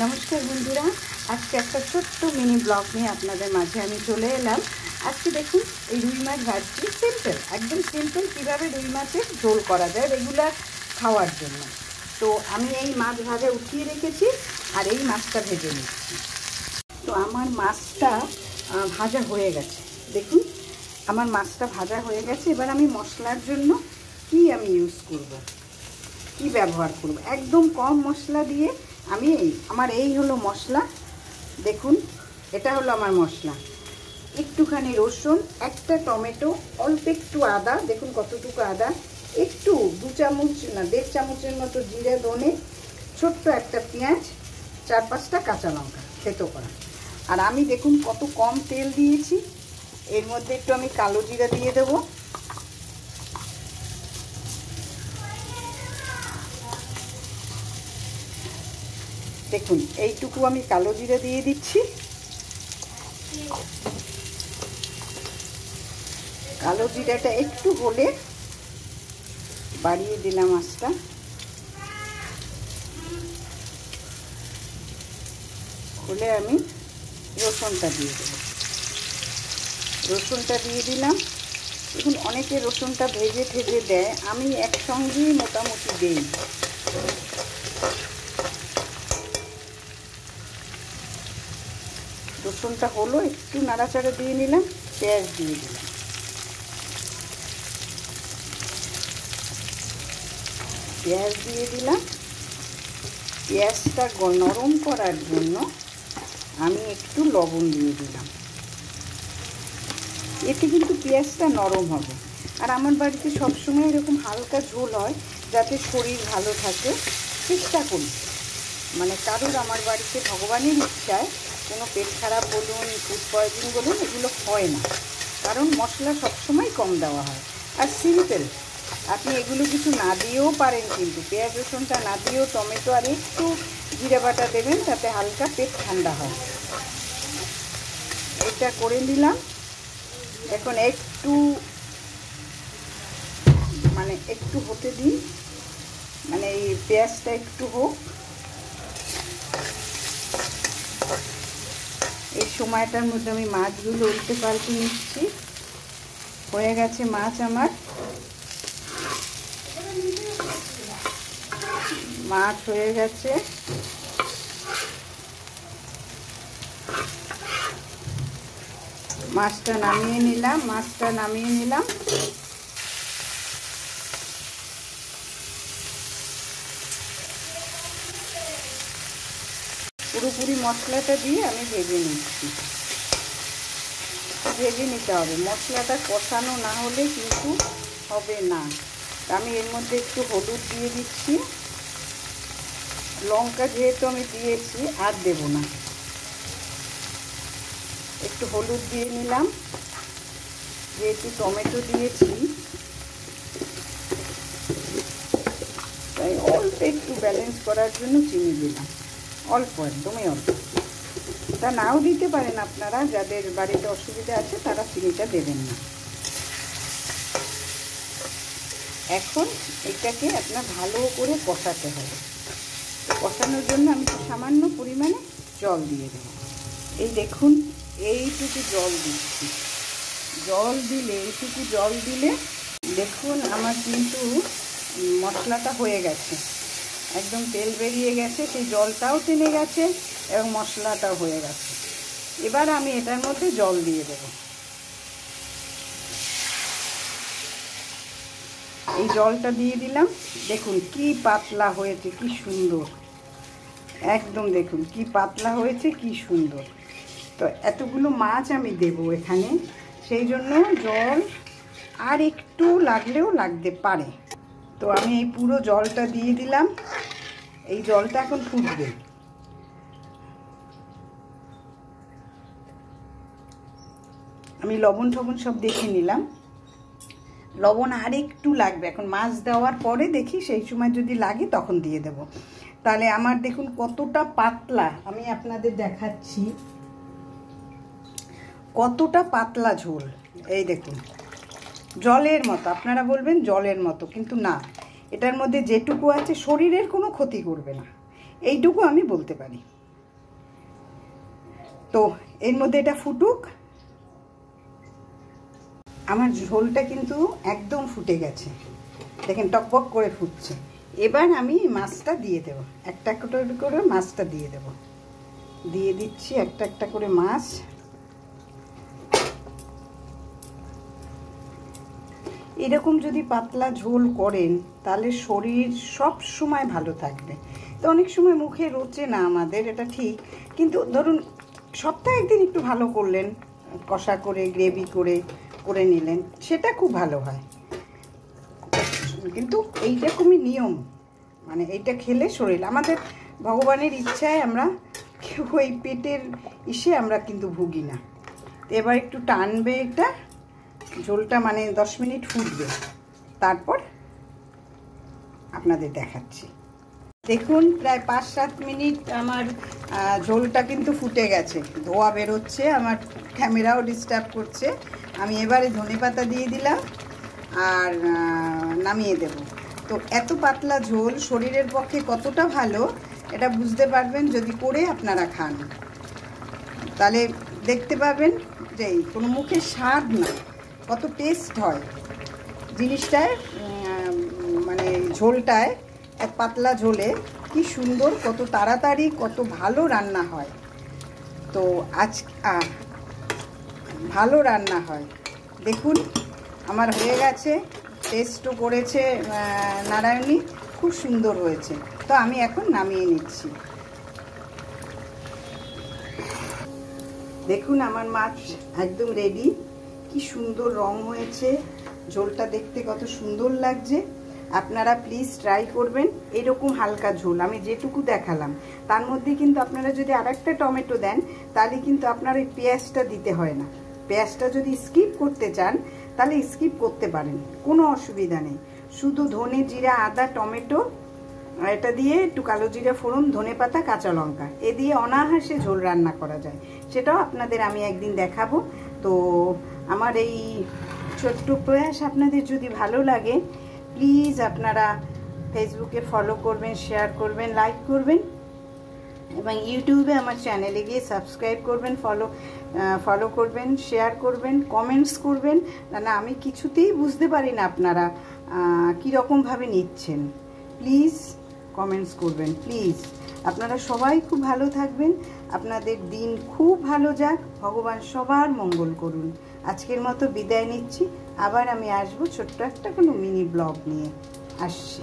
নমস্কার বন্ধুরা, আজকে একটা ছোট্ট মিনি ব্লগ নিয়ে আপনাদের মাঝে আমি চলে এলাম। আজকে দেখুন এই রুই মাছ ভাজছি, সিম্পল, একদম সিম্পল কীভাবে রুই মাছের ঝোল করা যায় রেগুলার খাওয়ার জন্য। তো আমি এই মাছ ভাজা উঠিয়ে রেখেছি আর এই মাছটা ভেজে নিচ্ছি। তো আমার মাছটা ভাজা হয়ে গেছে, দেখুন আমার মাছটা ভাজা হয়ে গেছে। এবার আমি মশলার জন্য কি আমি ইউজ করব, কি ব্যবহার করব, একদম কম মশলা দিয়ে আমি আমার এই হলো মশলা। দেখুন এটা হলো আমার মশলা, একটুখানি রসুন, একটা টমেটো, অল্প একটু আদা, দেখুন কতটুকু আদা, একটু 2 চামচ না 1.5 চামচের মতো জিরে ধনে, ছোট্ট একটা পেঁয়াজ, 4-5টা কাঁচা লঙ্কা থেতো করা। আর আমি দেখুন কত কম তেল দিয়েছি। এর মধ্যে একটু আমি কালো জিরা দিয়ে দেবো, দেখুন এইটুকু আমি কালো জিরা দিয়ে দিচ্ছি। কালো জিরাটা একটু হলে বাড়িয়ে দিলাম আঁচটা, হলে আমি রসুনটা দিয়ে দেব। রসুনটা দিয়ে দিলাম। দেখুন অনেকে রসুনটা ভেজে ভেজে দেয়, আমি একসঙ্গেই মোটামুটি দিই। রসুনটা হলো, একটু নাড়াচাড়া দিয়ে নিলাম, পেঁয়াজ দিয়ে দিলাম। পেঁয়াজ দিয়ে দিলাম। পেঁয়াজটা নরম করার জন্য আমি একটু লবণ দিয়ে দিলাম, এতে কিন্তু পেঁয়াজটা নরম হবে। আর আমার বাড়িতে সবসময় এরকম হালকা ঝোল হয়, যাতে শরীর ভালো থাকে। চেষ্টা করি, মানে কারোর আমার বাড়িতে ভগবানের ইচ্ছায় কোনো পেট খারাপ বলুন, ফুড পয়জন বলুন, এগুলো হয় না, কারণ মশলা সবসময় কম দেওয়া হয়। আর সিম্পল, আপনি এগুলো কিছু না দিয়েও পারেন, কিন্তু পেঁয়াজ রসুনটা না দিয়েও টমেটো আর একটু জিরে বাটা দেবেন, তাতে হালকা পেট ঠান্ডা হয়। এটা করে নিলাম। এখন একটু একটু হতে দিন, মানে এই পেঁয়াজটা একটু হোক। এই সময়টার মধ্যে আমি মাছগুলো উল্টে পাল্টে নিচ্ছি। হয়ে গেছে মাছ আমার, মাছ হয়ে গেছে। মাছটা নামিয়ে নিলাম। পুরোপুরি মশলাটা দিয়ে আমি ভেজে নিচ্ছি। ভেজে নিতে হবে, মশলাটা কষানো না হলে কিন্তু হবে না। আমি এর মধ্যে একটু হলুদ দিয়ে দিচ্ছি, লঙ্কা যেহেতু আমি দিয়েছি আর দেব না, একটু হলুদ দিয়ে নিলাম। যেহেতু টমেটো দিয়েছি তাই অল্প একটু ব্যালেন্স করার জন্য চিনি দিলাম, অল্প, একদমই অল্প। তা নাও দিতে পারেন আপনারা, যাদের বাড়িতে অসুবিধা আছে তারা চিনিটা দেবেন না। এখন এটাকে আপনার ভালো করে কষাতে হবে। কষানোর জন্য আমি সামান্য পরিমাণে জল দিয়ে দেব। এই দেখুন এইটুকু জল দিচ্ছি। এইটুকু জল দিলে দেখুন আমার কিন্তু মশলাটা হয়ে গেছে, একদম তেল বেরিয়ে গেছে, সেই জলটাও টেনে গেছে এবং মশলাটাও হয়ে গেছে। এবার আমি এটার মধ্যে জল দিয়ে দেব। এই জলটা দিয়ে দিলাম। দেখুন কি পাতলা হয়েছে, কি সুন্দর, একদম দেখুন কি পাতলা হয়েছে, কি সুন্দর। তো এতগুলো মাছ আমি দেব এখানে, সেই জন্য জল আর একটু লাগলেও লাগতে পারে। তো আমি এই পুরো জলটা দিয়ে দিলাম। এই জলটা এখন ফুটবে। আমি লবণ টবণ সব দেখে নিলাম, লবণ আর একটু লাগবে। এখন মাছ দেওয়ার পরে দেখি, সেই সময় যদি লাগে তখন দিয়ে দেব। তাহলে আমার দেখুন কতটা পাতলা, আমি আপনাদের দেখাচ্ছি কতটা পাতলা ঝোল। এই দেখুন জলের মতো, আপনারা বলবেন জলের মতো, কিন্তু না, এটার মধ্যে যেটুকু আছে শরীরের কোনো ক্ষতি করবে না, এইটুকু আমি বলতে পারি। তো এর মধ্যে এটা ফুটুক। আমার ঝোলটা কিন্তু একদম ফুটে গেছে, দেখেন টকবক করে ফুটছে। এবার আমি মাছটা দিয়ে দেব, একটা করে মাছটা দিয়ে দেব। দিয়ে দিচ্ছি একটা একটা করে মাছ। এরকম যদি পাতলা ঝোল করেন তাহলে শরীর সব সময় ভালো থাকবে। তো অনেক সময় মুখে রোচে না আমাদের, এটা ঠিক, কিন্তু ধরুন সপ্তাহে একদিন একটু ভালো করলেন, কষা করে গ্রেভি করে নিলেন, সেটা খুব ভালো হয়। কিন্তু এইরকমই নিয়ম, মানে এইটা খেলে শরীর আমাদের ভগবানের ইচ্ছায় আমরা কেউ ওই পেটের ইসে আমরা কিন্তু ভুগি না। এবার একটু টানবে এটা ঝোলটা, মানে 10 মিনিট ফুটবে, তারপর আপনাদের দেখাচ্ছি। দেখুন প্রায় 5-7 মিনিট আমার ঝোলটা কিন্তু ফুটে গেছে, ধোয়া বেরোচ্ছে, আমার ক্যামেরাও ডিস্টার্ব করছে। আমি এবারে ধনেপাতা দিয়ে দিলাম আর নামিয়ে দেব। তো এত পাতলা ঝোল শরীরের পক্ষে কতটা ভালো এটা বুঝতে পারবেন যদি করে আপনারা খান, তাহলে দেখতে পাবেন যে কোনো মুখে স্বাদ না, কত টেস্ট হয় জিনিসটায়, মানে ঝোলটায়, এক পাতলা ঝোলে কি সুন্দর, কত তাড়াতাড়ি কত ভালো রান্না হয়। তো আজ ভালো রান্না হয়। দেখুন আমার হয়ে গেছে, টেস্টও করেছে নারায়ণী, খুব সুন্দর হয়েছে। তো আমি এখন নামিয়ে নিচ্ছি। দেখুন আমার মাছ একদম রেডি, কি সুন্দর রং হয়েছে, ঝোলটা দেখতে কত সুন্দর লাগছে। আপনারা প্লিজ ট্রাই করবেন এরকম হালকা ঝোল আমি যেটুকু দেখালাম। তার মধ্যে কিন্তু আপনারা যদি আরেকটা টমেটো দেন তাহলে কিন্তু আপনার এই পেঁয়াজটা দিতে হয় না। পেঁয়াজটা যদি স্কিপ করতে চান তাহলে স্কিপ করতে পারেন, কোনো অসুবিধা নেই। শুধু ধনে জিরা আদা টমেটো এটা দিয়ে একটু কালো জিরা ফোড়ন ধনেপাতা কাঁচা লঙ্কা এ দিয়ে অনায়াসে ঝোল রান্না করা যায়, সেটাও আপনাদের আমি একদিন দেখাবো। তো আমার এই ছোট্ট প্রয়াস আপনাদের যদি ভালো লাগে প্লিজ আপনারা ফেসবুকে ফলো করবেন, শেয়ার করবেন, লাইক করবেন, এবং ইউটিউবে আমার চ্যানেলে গিয়ে সাবস্ক্রাইব করবেন, ফলো করবেন, শেয়ার করবেন, কমেন্টস করবেন। না আমি কিছুতেই বুঝতে পারি না আপনারা কীরকমভাবে নিচ্ছেন, প্লিজ কমেন্টস করবেন প্লিজ। আপনারা সবাই খুব ভালো থাকবেন, আপনাদের দিন খুব ভালো যাক, ভগবান সবার মঙ্গল করুন। আজকের মতো বিদায় নিচ্ছি, আবার আমি আসবো ছোট্ট একটা কোনো মিনি ব্লগ নিয়ে আসছি।